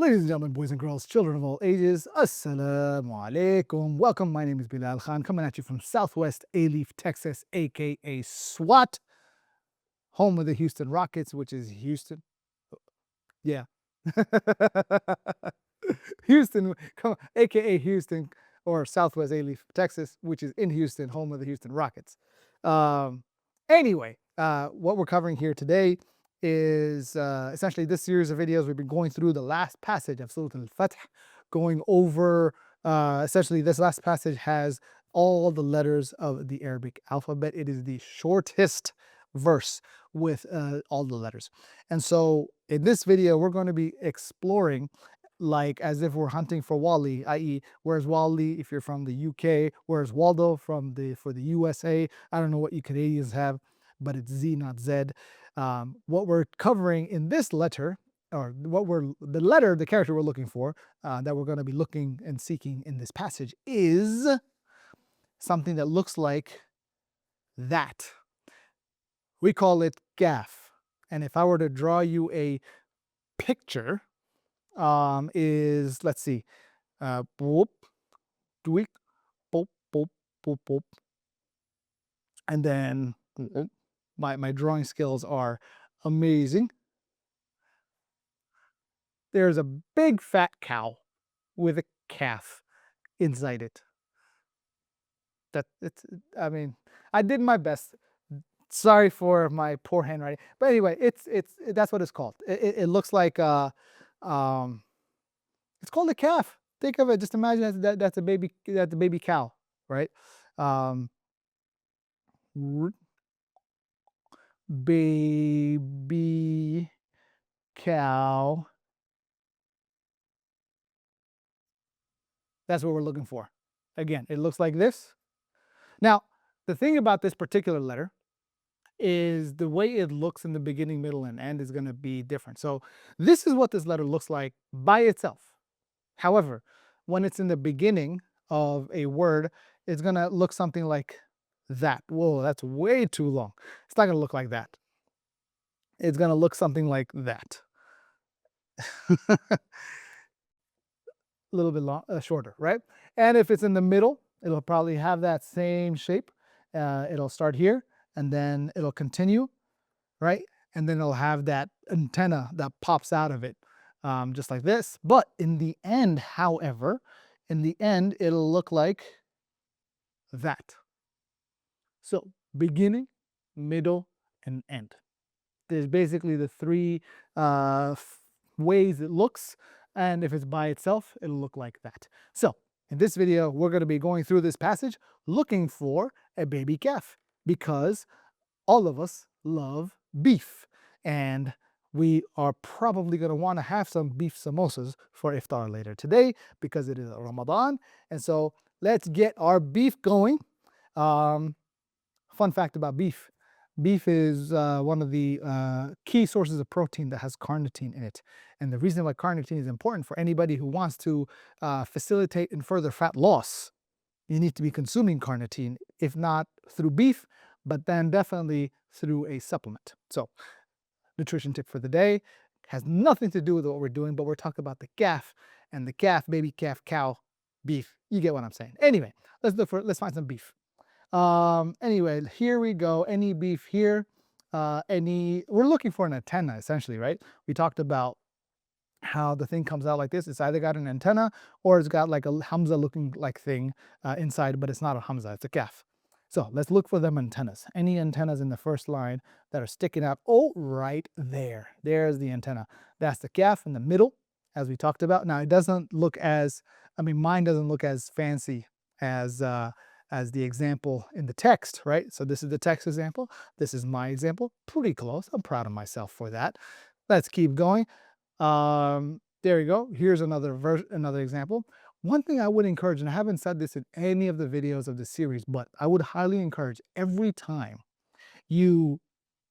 Ladies and gentlemen, boys and girls, children of all ages, Assalamu alaikum. Welcome. My name is Bilal Khan, coming at you from Southwest Alief, Texas, aka SWAT, home of the Houston Rockets, which is Houston. Yeah. Houston, aka Houston, or Southwest Alief, Texas, which is in Houston, home of the Houston Rockets. Anyway, what we're covering here today is essentially this series of videos. We've been going through the last passage of Surah Al-Fath, going over essentially this last passage has all the letters of the Arabic alphabet. It is the shortest verse with all the letters. And so in this video, we're going to be exploring like as if we're hunting for Wally, i.e., where's Wally if you're from the UK, where's Waldo for the USA. I don't know what you Canadians have, but it's Z, not Z. What we're covering in this letter, or the character we're looking for, that we're going to be looking and seeking in this passage is something that looks like that. We call it Kaf. And if I were to draw you a picture, is, let's see, boop, tweak, boop, boop, boop, boop. And then my drawing skills are amazing. There's a big fat cow with a calf inside it. I mean, I did my best. Sorry for my poor handwriting, but anyway, that's what it's called. It looks like it's called a calf. Think of it. Just imagine that's a baby cow, right? Baby cow. That's what we're looking for. Again, it looks like this. Now, the thing about this particular letter is the way it looks in the beginning, middle, and end is going to be different. So this is what this letter looks like by itself. However, when it's in the beginning of a word, it's going to look something like that. Whoa, that's way too long. It's not going to look like that. It's going to look something like that. A little bit shorter, right? And if it's in the middle, it'll probably have that same shape. It'll start here, and then it'll continue, right? And then it'll have that antenna that pops out of it, just like this. But in the end, however, in the end, it'll look like that. So beginning, middle, and end. There's basically the three ways it looks. And if it's by itself, it'll look like that. So in this video, we're going to be going through this passage looking for a baby calf because all of us love beef. And we are probably going to want to have some beef samosas for iftar later today because it is Ramadan. And so let's get our beef going. Fun fact about beef. Beef is one of the key sources of protein that has carnitine in it. And the reason why carnitine is important for anybody who wants to facilitate and further fat loss, you need to be consuming carnitine, if not through beef, but then definitely through a supplement. So, nutrition tip for the day has nothing to do with what we're doing, but we're talking about the calf and the calf, baby calf, cow, beef. You get what I'm saying. Anyway, let's find some beef. Anyway, here we go. Any beef here? We're looking for an antenna essentially, right? We talked about how the thing comes out like this. It's either got an antenna or it's got like a hamza looking like thing inside, but it's not a hamza, it's a calf. So let's look for them antennas. Any antennas in the first line that are sticking out? Oh, right there. There's the antenna. That's the calf in the middle, as we talked about. Now it doesn't look as, mine doesn't look as fancy as the example in the text, right? So this is the text example. This is my example. Pretty close. I'm proud of myself for that. Let's keep going. There we go. Here's another example. One thing I would encourage, and I haven't said this in any of the videos of the series, but I would highly encourage every time you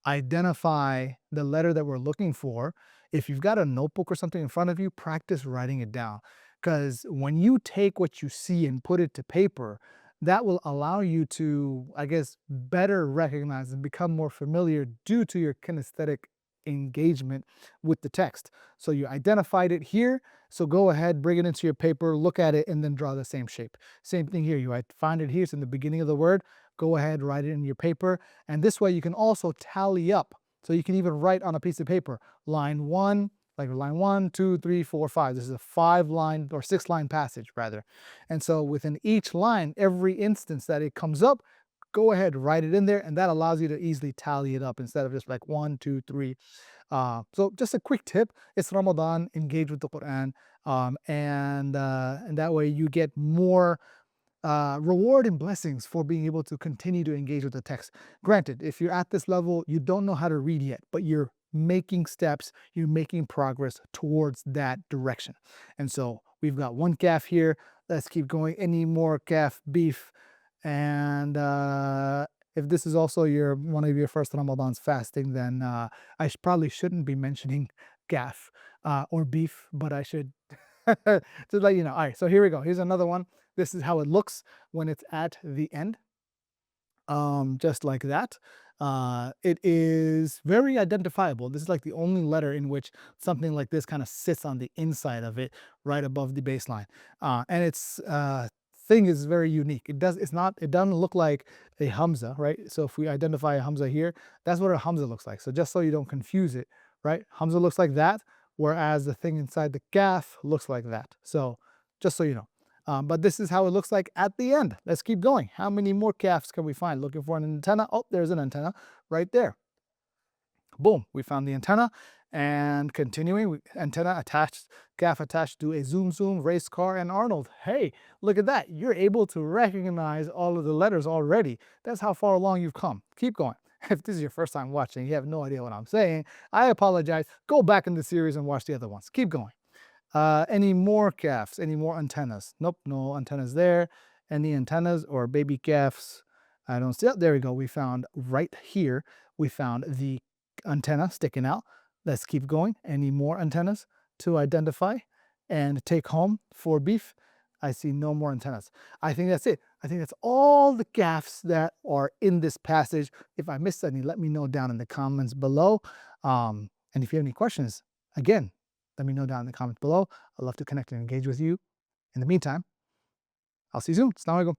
identify the letter that we're looking for, if you've got a notebook or something in front of you, practice writing it down. Because when you take what you see and put it to paper, that will allow you to, I guess, better recognize and become more familiar due to your kinesthetic engagement with the text. So you identified it here, so go ahead, bring it into your paper, look at it, and then draw the same shape. Same thing here, you find it here, it's in the beginning of the word, go ahead, write it in your paper, and this way you can also tally up. So you can even write on a piece of paper, line 1, like line 1, 2, 3, 4, 5. This is a 5-line or 6-line passage rather. And so within each line, every instance that it comes up, go ahead, write it in there, and that allows you to easily tally it up instead of just like 1, 2, 3. So just a quick tip, it's Ramadan, engage with the Quran, and that way you get more reward and blessings for being able to continue to engage with the text. Granted, if you're at this level, you don't know how to read yet, but you're making steps, you're making progress towards that direction. And so we've got one calf here. Let's keep going. Any more calf beef? And if this is also one of your first Ramadans fasting, then I probably shouldn't be mentioning calf or beef, but I should to let you know. All right, so here we go. Here's another one. This is how it looks when it's at the end, just like that. It is very identifiable. This is like the only letter in which something like this kind of sits on the inside of it, right above the baseline. And its thing is very unique. It doesn't look like a hamza, right? So if we identify a hamza here, that's what a hamza looks like. So just so you don't confuse it, right? Hamza looks like that, whereas the thing inside the kaf looks like that. So just so you know. But this is how it looks like at the end. Let's keep going. How many more calves can we find? Looking for an antenna. Oh, there's an antenna right there. Boom, we found the antenna. And continuing, antenna attached, calf attached to a Zoom Zoom, race car, and Arnold. Hey, look at that. You're able to recognize all of the letters already. That's how far along you've come. Keep going. If this is your first time watching, you have no idea what I'm saying, I apologize. Go back in the series and watch the other ones. Keep going. Any more calves? Any more antennas? Nope, no antennas there. Any antennas or baby calves? I don't see. Oh, there we go. We found right here. We found the antenna sticking out. Let's keep going. Any more antennas to identify and take home for beef? I see no more antennas. I think that's it. I think that's all the calves that are in this passage. If I missed any, let me know down in the comments below. And if you have any questions, again, let me know down in the comments below. I'd love to connect and engage with you. In the meantime, I'll see you soon. Assalamu alaikum.